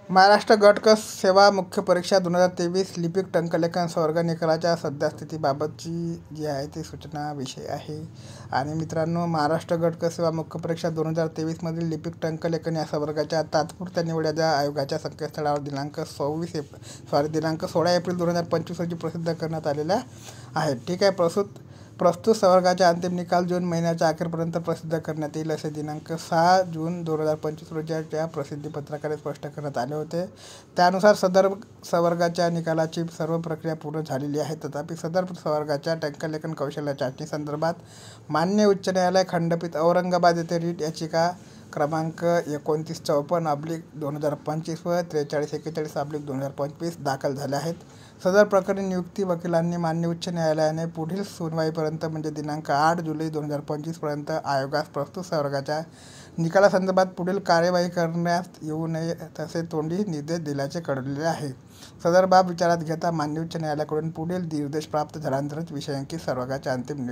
महाराष्ट्र गट क सेवा मुख्य परीक्षा 2023 लिपिक टंकलेखन स्वर्ग निकालाच्या सद्यस्थितीबाबतची जी आहे ती सूचना विषय आहे. आणि मित्रांनो, महाराष्ट्र गट क सेवा मुख्य परीक्षा 2023 मधील लिपिक टंकलेखन या संवर्गाच्या तात्पुरत्या निवड्या आयोगाच्या संकेतस्थळावर दिनांक 16 एप्रिल 2025 रोजी प्रसिद्ध करण्यात आलेल्या आहेत. ठीक आहे. प्रस्तुत संवर्गाचा अंतिम निकाल जून महिन्याच्या अखेरपर्यंत प्रसिद्ध करण्यात येईल असे दिनांक 6 जून 2025 रोजीच्या प्रसिद्धीपत्रकाने स्पष्ट करण्यात आले होते. त्यानुसार सदर संवर्गाच्या निकालाची सर्व प्रक्रिया पूर्ण झालेली आहे. तथापि सदर संवर्गाच्या टंकलेखन कौशल्य चाचणी संदर्भात मान्य उच्च न्यायालय खंडपीठ औरंगाबाद येथे रीट याचिका क्रमांक 2954/2025 व 4341/2025 दाखल झाल्या आहेत. सदर प्रकरणी नियुक्ती वकिलांनी मान्य उच्च न्यायालयाने पुढील सुनवाईपर्यंत म्हणजे दिनांक 8 जुलै 2025 पर्यंत आयोगास प्रस्तुत संवर्गाच्या निकालासंदर्भात पुढील कार्यवाही करण्यात येऊ नये तसे तोंडी निर्देश दिल्याचे कळवलेले आहे. सदर बाब विचारात घेता मान्य उच्च न्यायालयाकडून पुढील निर्देश प्राप्त झाल्यानंतरच विषयांकित संवर्गाचा अंतिम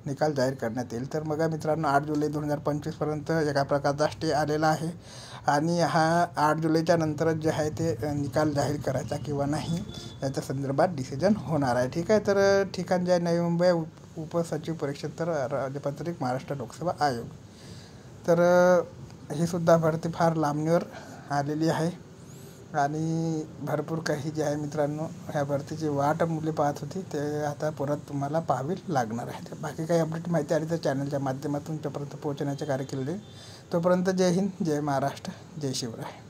निकाल जाहीर करण्यात येईल. तर बघा मित्रांनो, 8 जुलै 2025 पर्यंत एका प्रकारचा स्टे आलेला आहे आणि हा 8 जुलैच्या नंतरच जे आहे ते निकाल जाहीर करायचा किंवा नाही याच्या संदर्भात डिसिजन होणार आहे. ठीक आहे. तर ठिकाण जे आहे नवी मुंबई उपसचिव परीक्षेत्तर राजपत्रित महाराष्ट्र लोकसेवा आयोग. तर ही सुद्धा भरती फार लांबणीवर आलेली आहे आणि भरपूर काही जे आहे मित्रांनो, ह्या भरतीची वाट मुले पाहत होती ते आता परत तुम्हाला पाहावी लागणार आहे. बाकी काही अपडेट माहिती आली तर चॅनलच्या माध्यमातून तुमच्यापर्यंत पोहोचण्याचे कार्य केलेले. तोपर्यंत जय हिंद, जय महाराष्ट्र, जय शिवराय.